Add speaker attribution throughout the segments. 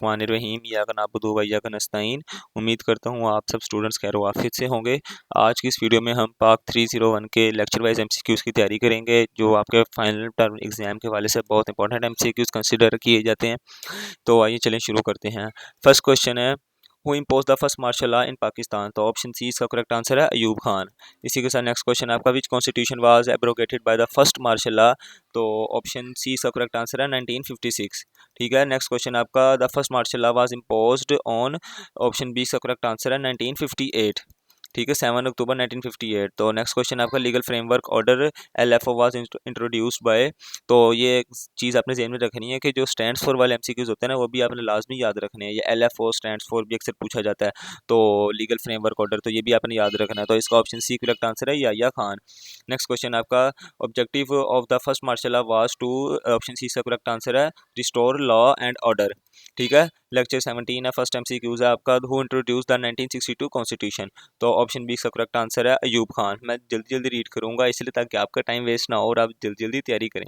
Speaker 1: रहीम इय्याका नअबुदु व इय्याका नस्तईन। उम्मीद करता हूँ आप सब स्टूडेंट्स खैर आफियत से होंगे। आज की इस वीडियो में हम पाक 301 के लेक्चर वाइज एमसीक्यूज़ की तैयारी करेंगे, जो आपके फाइनल टर्म एग्जाम के हवाले से बहुत इंपॉर्टेंट एमसीक्यूज़ कंसिडर किए जाते हैं। तो आइए चलें शुरू करते हैं। फर्स्ट क्वेश्चन है, who impose the first martial law in Pakistan? तो ऑप्शन सी इसका करेक्ट आंसर है अयूब खान। इसी के साथ नेक्स्ट क्वेश्चन आपका, which constitution was abrogated by the first martial law? तो ऑप्शन सी इसका करेक्ट आंसर है 1956। ठीक है, नेक्स्ट क्वेश्चन आपका, the first martial law was imposed on? Option B इसका करेक्ट आंसर है 1958। ठीक है, 7 अक्टूबर 1958। तो नेक्स्ट क्वेश्चन आपका, legal framework order LFO was introduced by? तो ये चीज़ आपने ज़हन में रखनी है कि जो स्टैंड्स फॉर वाले एमसीक्यूज़ होते हैं ना, वो भी आपने लाजमी याद रखने हैं। ये एलएफओ स्टैंड्स फॉर भी अक्सर पूछा जाता है, तो लीगल फ्रेमवर्क ऑर्डर, तो ये भी आपने याद रखना है। तो इसका ऑप्शन सी करेक्ट आंसर है या खान। नेक्स्ट क्वेश्चन आपका, objective of the first martial law was to? Option C इसका करेक्ट आंसर है रिस्टोर लॉ एंड ऑर्डर। ठीक है, लेक्चर 17 है, फर्स्ट एमसीक्यूज़ है आपका, हु इंट्रोड्यूस द 1962 कॉन्स्टिट्यूशन? तो ऑप्शन बी इसका करेक्ट आंसर है अयूब खान। मैं जल्दी जल्दी रीड करूंगा इसलिए, ताकि आपका टाइम वेस्ट ना हो और आप जल्दी जल्दी तैयारी करें।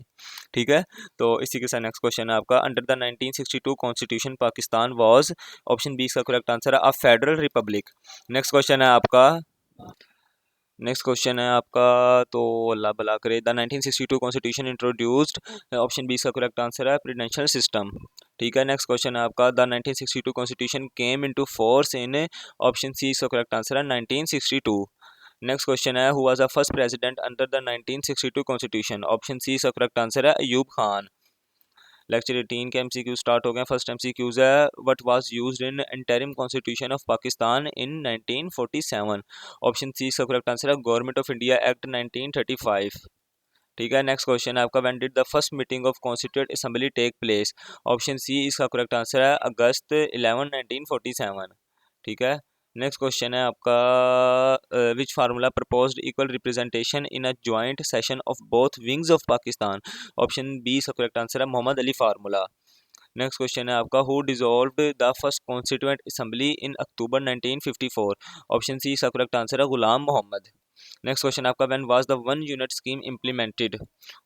Speaker 1: ठीक है, तो इसी के साथ नेक्स्ट क्वेश्चन है आपका, under the 1962 constitution Pakistan was? Option B इसका करेक्ट आंसर है a federal republic. Next question है आपका, तो अल्लाह भला करे, the 1962 constitution introduced? Option B इसका करेक्ट आंसर है प्रेसिडेंशियल सिस्टम। ठीक है, नेक्स्ट क्वेश्चन है आपका, the 1962 constitution came into force in? Option C इसका करेक्ट आंसर है 1962। नेक्स्ट क्वेश्चन है, who was the first president under the 1962 constitution? Option C इसका करेक्ट आंसर है अयूब खान। लेक्चर 18 के एमसीक्यू स्टार्ट हो गए। फर्स्ट एमसीक्यूज है, what was used in interim constitution of Pakistan in 1947? Option C इसका correct answer है government of India act 1935। ठीक है, नेक्स्ट क्वेश्चन है आपका, when did the first meeting of constituent assembly take place? Option C इसका correct answer है अगस्त 11 1947। ठीक है, नेक्स्ट क्वेश्चन है आपका, which formula proposed equal representation in a joint session of both wings of Pakistan? Option B इसका correct answer है Mohammad Ali formula. Next question है आपका, who dissolved the first constituent assembly in October 1954? Option C इसका correct answer है Ghulam Mohammad. Next question आपका, when was the one unit scheme implemented?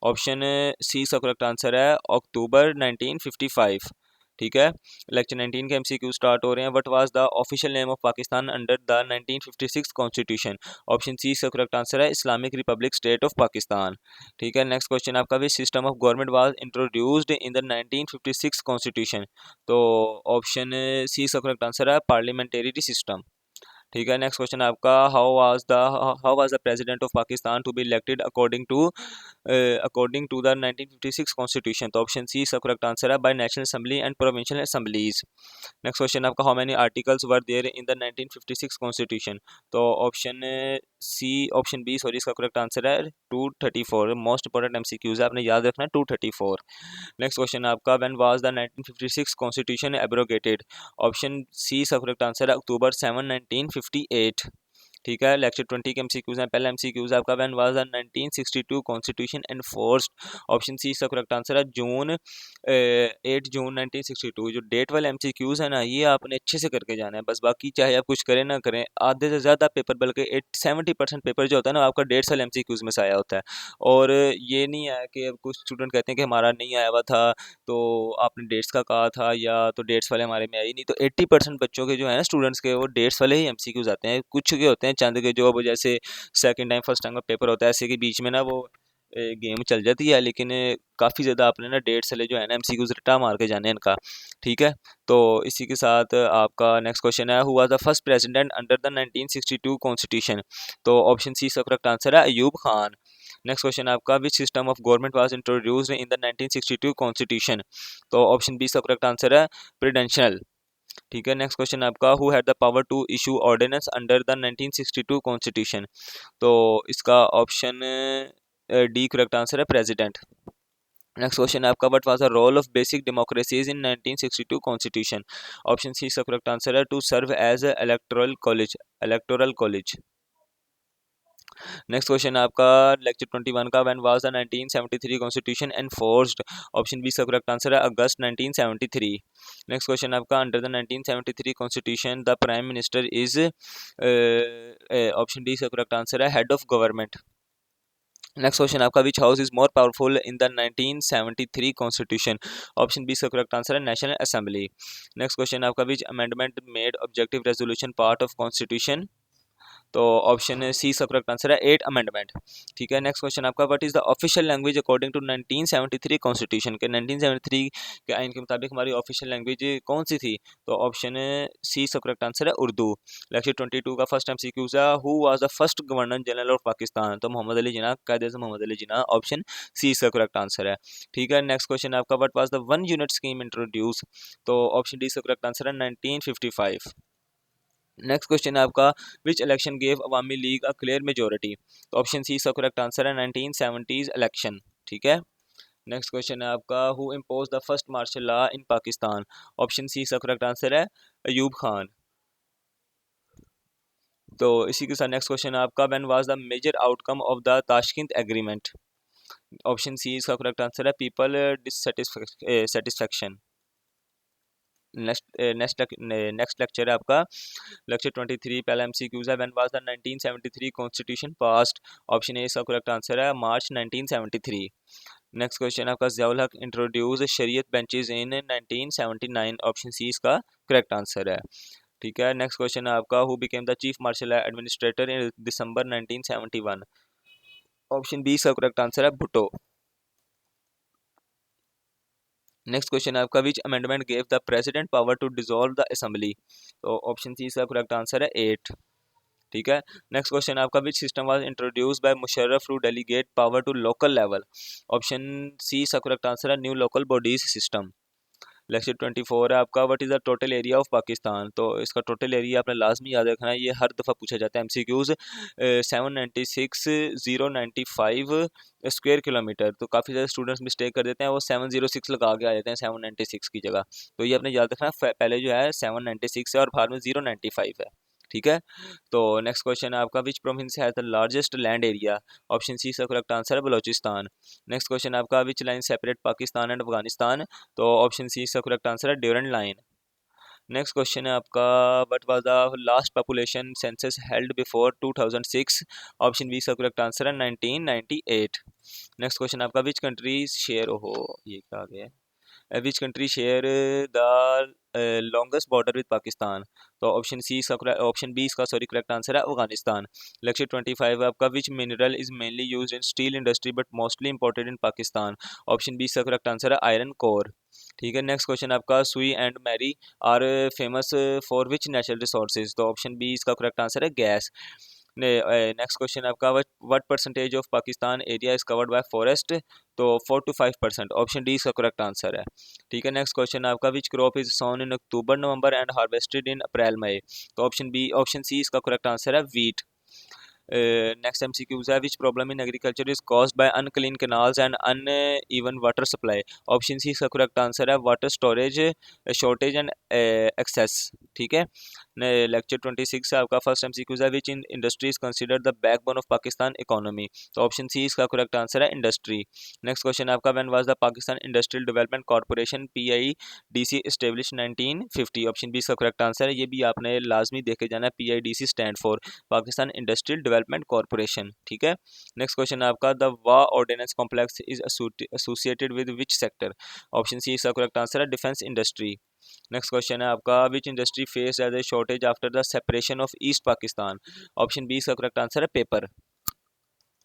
Speaker 1: Option C इसका correct answer है अक्टूबर 1955। ठीक है, लेक्चर 19 के एमसीक्यू स्टार्ट हो रहे हैं। What was the official name of Pakistan under the 1956 constitution? Option C इसका करेक्ट आंसर है Islamic republic state of Pakistan. ठीक है, नेक्स्ट क्वेश्चन आपका, which system of government was introduced in the 1956 constitution? तो ऑप्शन सी इसका करेक्ट आंसर है parliamentary system. ठीक है, नेक्स्ट क्वेश्चन आपका, how was the president of Pakistan to be elected according to the 1956 constitution? तो option C इसका correct answer है by national assembly and provincial assemblies. Next question आपका, how many articles were there in the 1956 constitution? तो option B sorry इसका correct answer है 234। Most important MCQs है, आपने याद रखना है 234। नेक्स्ट क्वेश्चन आपका, when was the 1956 constitution abrogated? Option C इसका करेक्ट आंसर है अक्टूबर 7 1958। ठीक है, लेक्चर 20 के एमसीक्यूज हैं। पहला एमसीक्यूज आपका, when was the 1962 constitution enforced? Option C इसका करेक्ट आंसर है 8 जून 1962। जो डेट वाले एमसीक्यूज है ना, ये आपने अच्छे से करके जाना है बस, बाकी चाहे आप कुछ करें ना करें, आधे से ज़्यादा पेपर, बल्कि 70% पेपर जो होता है ना, आपका डेट्स वाले एमसीक्यूज में से आया होता है। और ये नहीं है कि अब कुछ स्टूडेंट कहते हैं कि हमारा नहीं आया हुआ था, तो आपने डेट्स का कहा था, या तो डेट्स वाले हमारे में आई नहीं। तो 80% बच्चों के जो है ना, स्टूडेंट्स के, वो डेट्स वाले ही एमसीक्यूज आते हैं। कुछ के होते हैं चंद के, जो अब जैसे सेकंड टाइम फर्स्ट टाइम का पेपर होता है, ऐसे के बीच में ना वो गेम चल जाती है, लेकिन काफ़ी ज़्यादा आपने ना डेट्स वाले जो है ना एमसीक्यूज रटा मार के जाने हैं इनका। ठीक है, तो इसी के साथ आपका नेक्स्ट क्वेश्चन है, who was the first president under the 1962 constitution? तो ऑप्शन सी इसका करेक्ट आंसर है अयूब खान। नेक्स्ट क्वेश्चन आपका, which system of government was introduced in the 1962 constitution? तो ऑप्शन बी इसका करेक्ट आंसर है प्रेसिडेंशियल। ठीक है, नेक्स्ट क्वेश्चन आपका, who had the power to issue ordinance under the 1962 constitution? तो इसका ऑप्शन डी करेक्ट आंसर है प्रेसिडेंट। नेक्स्ट क्वेश्चन है आपका, what was the role of basic democracies in 1962 constitution? Option C इसका correct answer है to serve as electoral college. Next question आपका, lecture 21 का, when was the 1973 constitution enforced? Option B इसका correct answer है August 1973। Next question आपका, under the 1973 constitution the prime minister is? Option D इसका correct answer है head of government. Next question आपका which house is more powerful in the 1973 constitution? Option B इसका correct answer है national assembly. Next question आपका which amendment made objective resolution part of constitution? तो option C इसका correct answer है 8 amendment. ठीक है, next question आपका what is the official language according to 1973 constitution के 1973 के आइन के मुताबिक हमारी ऑफिशियल लैंग्वेज कौन सी थी? तो ऑप्शन सी इसका करेक्ट आंसर है उर्दू। लेक्चर 22 का फर्स्ट एमसीक्यू है who was the first governor general of Pakistan? तो मोहम्मद अली जिन्ना, कायद आज़म मोहम्मद अली जिन्ना, ऑप्शन सी इसका करेक्ट आंसर है। ठीक है, नेक्स्ट क्वेश्चन आपका what was the one unit scheme introduce? तो ऑप्शन डी इसका करेक्ट आंसर है 1955। नेक्स्ट क्वेश्चन है आपका विच election gave Awami league a clear majority? तो ऑप्शन सी इसका करेक्ट आंसर है 1970s इलेक्शन। ठीक है, नेक्स्ट क्वेश्चन है आपका who impose the first martial law in Pakistan? Option C इसका करेक्ट आंसर है अयूब खान। तो इसी के साथ नेक्स्ट क्वेश्चन है आपका when was the major outcome of the Tashkent agreement? Option C इसका करेक्ट आंसर है पीपल डिससेटिस्फेक्शन। नेक्स्ट लेक्चर है आपका लेक्चर 23 पहला एमसीक्यूज है when was the 1973 constitution passed? Option A इसका करेक्ट आंसर है मार्च 1973। नेक्स्ट क्वेश्चन आपका ज़ियाउल हक इंट्रोड्यूस शरीयत बेंचेस इन 1979? ऑप्शन सी इसका करेक्ट आंसर है। ठीक है, नेक्स्ट क्वेश्चन है आपका who became the chief martial administrator in December 1971? Option B इसका करेक्ट आंसर है भुट्टो। नेक्स्ट क्वेश्चन है आपका which amendment gave the president power to dissolve the assembly? तो ऑप्शन सी इसका करेक्ट आंसर है 8। ठीक है, नेक्स्ट क्वेश्चन आपका which system was introduced by Musharraf to delegate power to local level? Option C इसका correct answer है new local bodies system. Lecture 24 है आपका what is the total area of Pakistan? तो इसका टोटल एरिया आपने लाजमी याद रखना है, ये हर दफ़ा पूछा जाता है एमसीक्यूज। 796,095 square kilometre. तो काफ़ी ज़्यादा स्टूडेंट्स मिस्टेक कर देते हैं, वो 706 लगा के आ जाते हैं 796 की जगह। तो ये आपने याद रखना पहले जो है 796 है और बाहर में 095 है। ठीक है, तो नेक्स्ट क्वेश्चन है आपका which province has the largest land area? Option C इसका करेक्ट आंसर है बलोचिस्तान। नेक्स्ट क्वेश्चन आपका which line separate Pakistan and Afghanistan? तो ऑप्शन सी इसका करेक्ट आंसर है ड्यूरेंट लाइन। नेक्स्ट क्वेश्चन है आपका what was the last population census held before 2006? Option B इसका correct answer है 1998। नेक्स्ट क्वेश्चन आपका विच कंट्री शेयर हो, ये क्या आ गया है, which country share the longest border with Pakistan? तो ऑप्शन बी इसका सॉरी करेक्ट आंसर है अफगानिस्तान। लेक्चर 25 आपका which mineral is mainly used in steel industry but mostly imported in Pakistan? Option B इसका करेक्ट आंसर है आयरन कोर। ठीक है, next question आपका Sui and Mari are famous for which natural resources? तो option B इसका correct answer है gas. Next question आपका what percentage of Pakistan area is covered by forest? तो 4 to 5%। ऑप्शन डी इसका करेक्ट आंसर है। ठीक है, नेक्स्ट क्वेश्चन आपका which crop is sown in October November and harvested in April May? तो option C इसका correct answer है wheat. Next MCQs है which problem in agriculture is caused by unclean canals and uneven water supply? Option C इसका correct answer है water storage shortage and access. ठीक है, lecture 26 है आपका फर्स्ट एमसीक्यूज है which in industry is considered the backbone of Pakistan economy? तो option C इसका correct answer है इंडस्ट्री। नेक्स्ट क्वेश्चन आपका when was the Pakistan industrial development corporation PIDC establish 1950? Option B इसका करेक्ट आंसर है, ये भी आपने लाजमी देखे जाना है, PIDC stand for Pakistan industrial development corporation. ठीक है, नेक्स्ट क्वेश्चन है आपका the Wah ordinance complex is associated with which sector? Option C इसका करेक्ट आंसर है डिफेंस इंडस्ट्री। नेक्स्ट क्वेश्चन है आपका which industry face as a shortage after the separation of east Pakistan? Option B इसका correct answer है paper.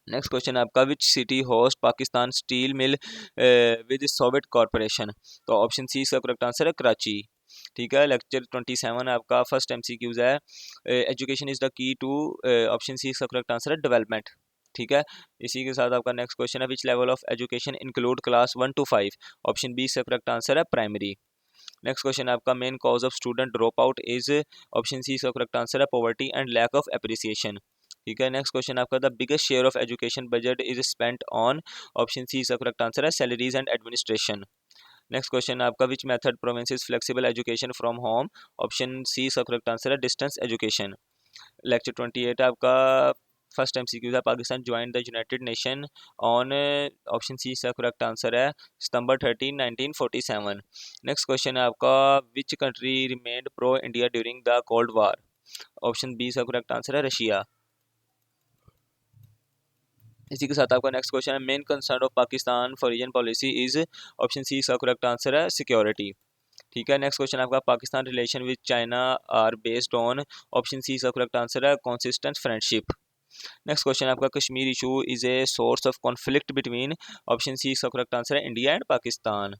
Speaker 1: Next question है आपका which city host Pakistan steel mill with Soviet corporation? तो option C इसका correct answer है कराची। ठीक है, लेक्चर 27 है आपका फर्स्ट एमसीक्यूज है education is the key to, option C इसका करेक्ट आंसर है डेवलपमेंट। ठीक है, इसी के साथ आपका नेक्स्ट क्वेश्चन है which level of education include class 1 to 5? Option B इसका करेक्ट आंसर है प्राइमरी। नेक्स्ट क्वेश्चन है आपका main cause of student drop out is? Option C इसका करेक्ट आंसर है poverty and lack of appreciation. ठीक है, next question आपका the biggest share of education budget is spent on? Option C इसका correct answer है salaries and administration. Next question है आपका which method provinces flexible education from home? Option C इसका correct answer है distance education. Lecture 28 है आपका first MCQ है Pakistan join the United Nation on? Option C इसका करेक्ट आंसर है September 13, 1947। नेक्स्ट क्वेश्चन है आपका which country remained pro India during the cold war? Option B इसका करेक्ट आंसर है रशिया। इसी के साथ आपका नेक्स्ट क्वेश्चन है main concern of Pakistan foreign policy is, option C इसका करेक्ट आंसर है सिक्योरिटी। ठीक है, नेक्स्ट क्वेश्चन आपका Pakistan relation with China are based on, option C इसका करेक्ट आंसर है कंसिस्टेंट फ्रेंडशिप। नेक्स्ट क्वेश्चन आपका Kashmir issue is a source of conflict between, option C इसका correct answer है इंडिया एंड पाकिस्तान।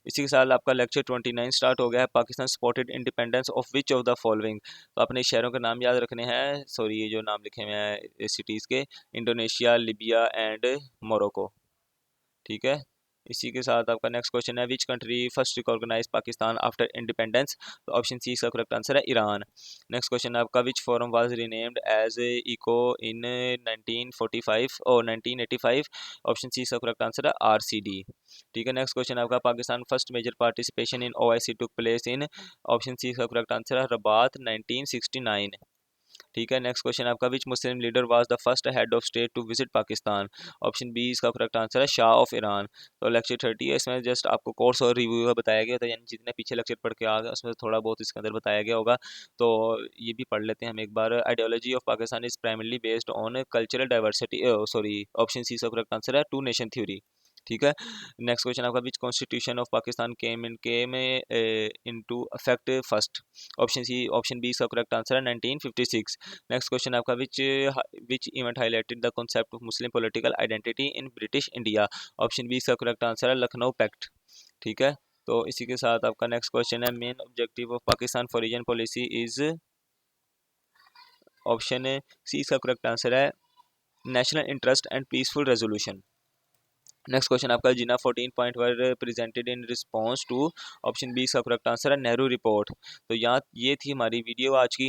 Speaker 1: इसी के साथ आपका लेक्चर 29 स्टार्ट हो गया है। Pakistan supported independence of which of the following, तो अपने शहरों के नाम याद रखने हैं, सॉरी ये जो नाम लिखे हुए हैं सिटीज़ के, इंडोनेशिया, लिबिया एंड मोरक्को। ठीक है, इसी के साथ आपका नेक्स्ट क्वेश्चन है which country first recognize Pakistan after independence, तो ऑप्शन सी इसका करेक्ट आंसर है ईरान। नेक्स्ट क्वेश्चन आपका which forum was renamed as ECO in 1945 और 1985, ऑप्शन सी इसका करेक्ट आंसर है आरसीडी। ठीक है, नेक्स्ट क्वेश्चन आपका Pakistan first major participation in OIC took place in, option C इसका करेक्ट आंसर है रबात 1969। ठीक है, नेक्स्ट क्वेश्चन आपका which Muslim leader was the first head of state to visit Pakistan, option B इसका correct answer है Shah of Iran. तो lecture 30 है, इसमें जस्ट आपको कोर्स और रिव्यू का बताया गया था, यानी जितने पीछे लेक्चर पढ़ के आ गए उसमें थोड़ा बहुत इसके अंदर बताया गया होगा, तो ये भी पढ़ लेते हैं हम एक बार। Ideology of Pakistan is primarily based on cultural diversity, sorry option C इसका करेक्ट आंसर है टू नेशन थ्योरी। ठीक है, नेक्स्ट क्वेश्चन आपका which constitution of Pakistan came into affect first, option B इसका करेक्ट आंसर है 1956। नेक्स्ट क्वेश्चन आपका which event highlighted the concept of Muslim political identity in British India, option B इसका correct answer है Lucknow pact. ठीक है, तो इसी के साथ आपका नेक्स्ट क्वेश्चन है main objective of Pakistan foreign policy is, option C इसका करेक्ट आंसर है national interest and peaceful resolution. Next question आपका Jinnah 14 point were presented in response to, option B इसका करेक्ट आंसर है नेहरू रिपोर्ट। तो यहाँ ये थी हमारी वीडियो आज की।